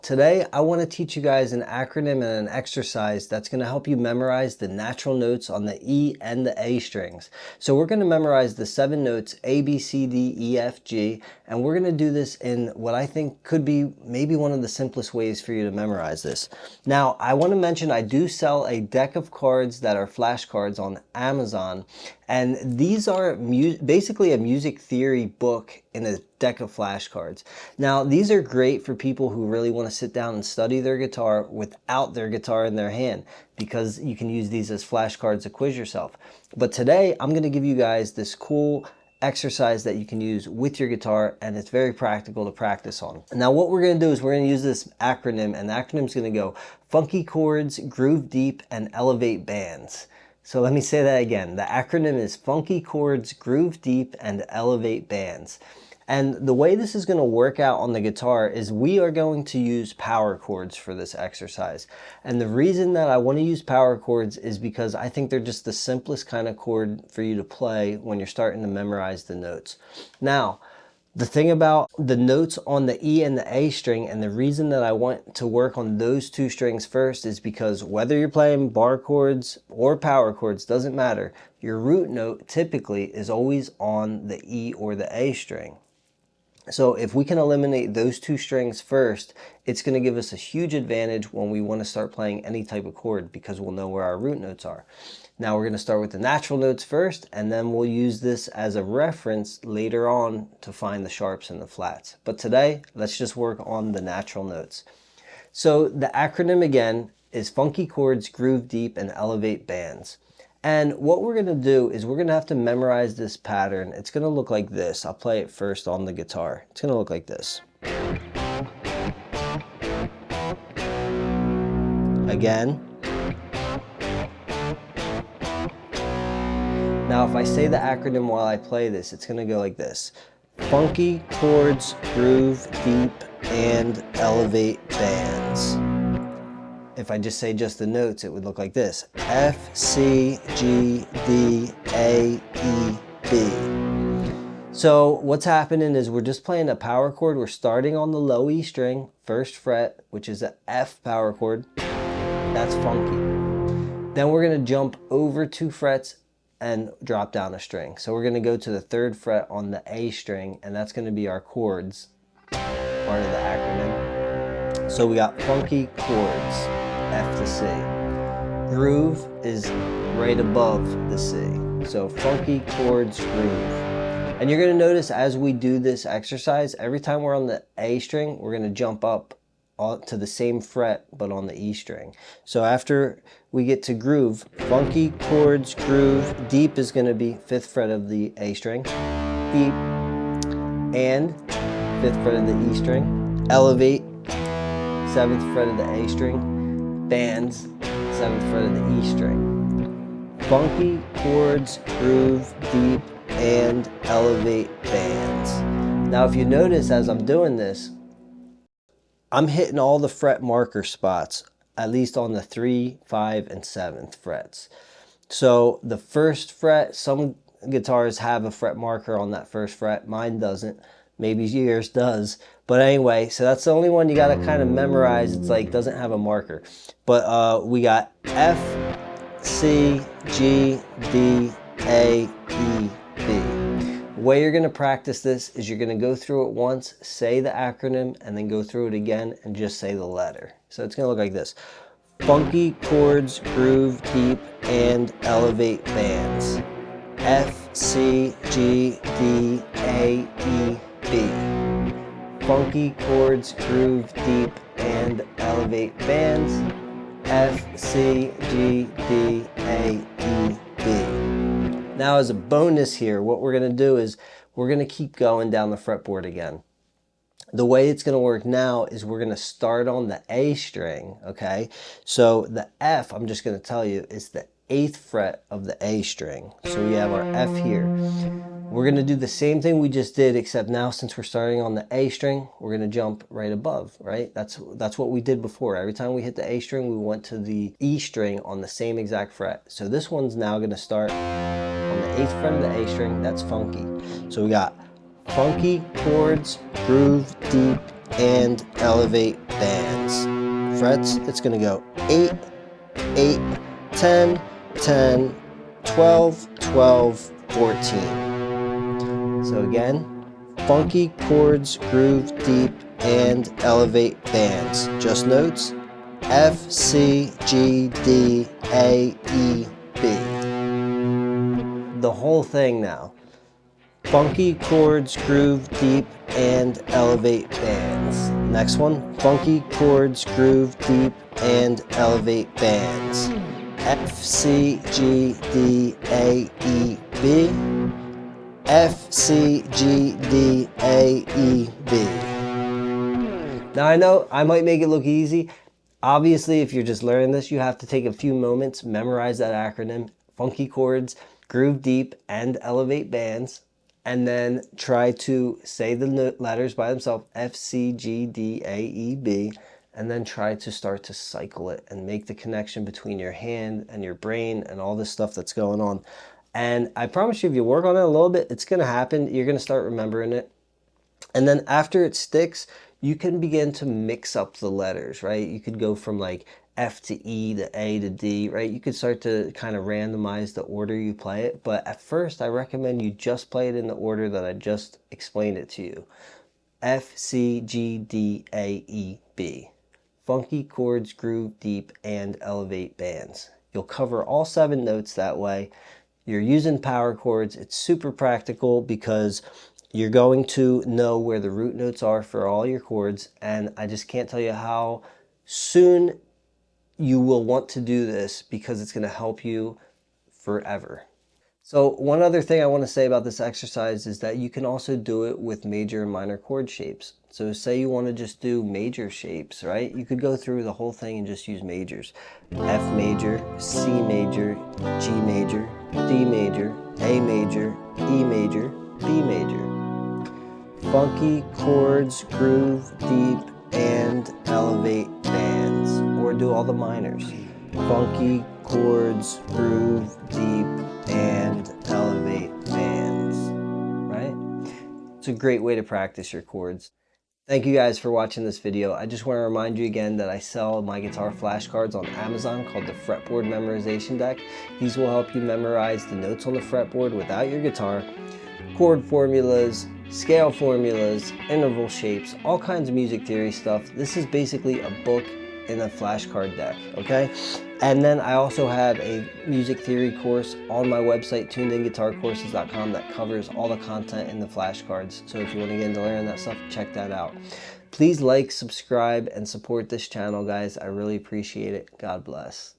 Today, I want to teach you guys an acronym and an exercise that's going to help you memorize the natural notes on the E and the A strings. So we're going to memorize the 7 notes A, B, C, D, E, F, G, and we're going to do this in what I think could be maybe one of the simplest ways for you to memorize this. Now, I want to mention I do sell a deck of cards that are flashcards on Amazon, and these are basically a music theory book in a deck of flashcards. Now, these are great for people who really want to sit down and study their guitar without their guitar in their hand, because you can use these as flashcards to quiz yourself. But today, I'm going to give you guys this cool exercise that you can use with your guitar, and it's very practical to practice on. Now, what we're going to do is we're going to use this acronym, and the acronym is going to go funky chords, groove deep, and elevate bands. So let me say that again. The acronym is funky chords, groove deep, and elevate bands. And the way this is going to work out on the guitar is we are going to use power chords for this exercise. And the reason that I want to use power chords is because I think they're just the simplest kind of chord for you to play when you're starting to memorize the notes. Now, the thing about the notes on the E and the A string, and the reason that I want to work on those two strings first, is because whether you're playing bar chords or power chords, doesn't matter. Your root note typically is always on the E or the A string. So if we can eliminate those two strings first, it's going to give us a huge advantage when we want to start playing any type of chord, because we'll know where our root notes are. Now we're going to start with the natural notes first, and then we'll use this as a reference later on to find the sharps and the flats. But today, let's just work on the natural notes. So the acronym again is funky chords, groove deep, and elevate bands. And what we're going to do is we're going to have to memorize this pattern. It's going to look like this. I'll play it first on the guitar. It's going to look like this. Again. Now, if I say the acronym while I play this, it's going to go like this. Funky chords, groove deep, and elevate bands. If I just say just the notes, it would look like this. F, C, G, D, A, E, B. So what's happening is we're just playing a power chord. We're starting on the low E string, first fret, which is an F power chord. That's funky. Then we're going to jump over 2 frets and drop down a string. So we're going to go to the 3rd fret on the A string, and that's going to be our chords, part of the acronym. So we got funky chords, F to C. Groove is right above the C. So funky chords, groove. And you're going to notice as we do this exercise, every time we're on the A string, we're going to jump up to the same fret but on the E string. So after we get to groove, funky chords, groove, deep is going to be 5th fret of the A string, deep, and 5th fret of the E string, elevate, 7th fret of the A string, bands, 7th fret of the E string. Funky chords, groove, deep, and elevate bands. Now if you notice as I'm doing this, I'm hitting all the fret marker spots, at least on the 3, 5, and 7th frets. So the 1st fret, some guitars have a fret marker on that 1st fret. Mine doesn't. Maybe yours does. But anyway, so that's the only one you got to kind of memorize. It's like doesn't have a marker. But we got F, C, G, D, A, E, B. The way you're going to practice this is you're going to go through it once, say the acronym, and then go through it again and just say the letter. So it's going to look like this. Funky chords, groove deep, and elevate bands. F, C, G, D, A, E, B. Funky chords, groove deep, and elevate bands. F, C, G, D, A, E, B. Now as a bonus here, what we're going to do is we're going to keep going down the fretboard again. The way it's going to work now is we're going to start on the A string, okay? So the F, I'm just going to tell you, is the 8th fret of the A string. So we have our F here. We're going to do the same thing we just did, except now since we're starting on the A string, we're going to jump right above, right? That's what we did before. Every time we hit the A string, we went to the E string on the same exact fret. So this one's now going to start on the 8th fret of the A string. That's funky. So we got funky chords, groove deep, and elevate bands. Frets, it's going to go 8, 8, 10, 10, 12, 12, 14. So again, funky chords, groove deep, and elevate bands. Just notes, F, C, G, D, A, E, B. The whole thing now. Funky chords, groove deep, and elevate bands. Next one, funky chords, groove deep, and elevate bands. F, C, G, D, A, E, B. F, C, G, D, A, E, B. Now I know I might make it look easy. Obviously, if you're just learning this, you have to take a few moments, memorize that acronym, funky chords, groove deep, and elevate bands, and then try to say the letters by themselves, F, C, G, D, A, E, B, and then try to start to cycle it and make the connection between your hand and your brain and all this stuff that's going on. And I promise you, if you work on it a little bit, it's going to happen. You're going to start remembering it. And then after it sticks, you can begin to mix up the letters, right? You could go from like F to E to A to D, right? You could start to kind of randomize the order you play it. But at first, I recommend you just play it in the order that I just explained it to you. F, C, G, D, A, E, B. Funky chords, groove deep, and elevate bands. You'll cover all 7 notes that way. You're using power chords. It's super practical because you're going to know where the root notes are for all your chords, and I just can't tell you how soon you will want to do this because it's going to help you forever. So one other thing I want to say about this exercise is that you can also do it with major and minor chord shapes. So say you want to just do major shapes, right? You could go through the whole thing and just use majors. F major, C major, G major, D major, A major, E major, B major. Funky chords, groove deep, and elevate bands. Or do all the minors. Funky chords, groove deep, and elevate bands. Right? It's a great way to practice your chords. Thank you guys for watching this video. I just want to remind you again that I sell my guitar flashcards on Amazon called the Fretboard Memorization Deck. These will help you memorize the notes on the fretboard without your guitar, chord formulas, scale formulas, interval shapes, all kinds of music theory stuff. This is basically a book in a flashcard deck, okay? And then I also have a music theory course on my website, tunedinguitarcourses.com, that covers all the content in the flashcards. So if you want to get into learning that stuff, check that out. Please like, subscribe, and support this channel, guys. I really appreciate it. God bless.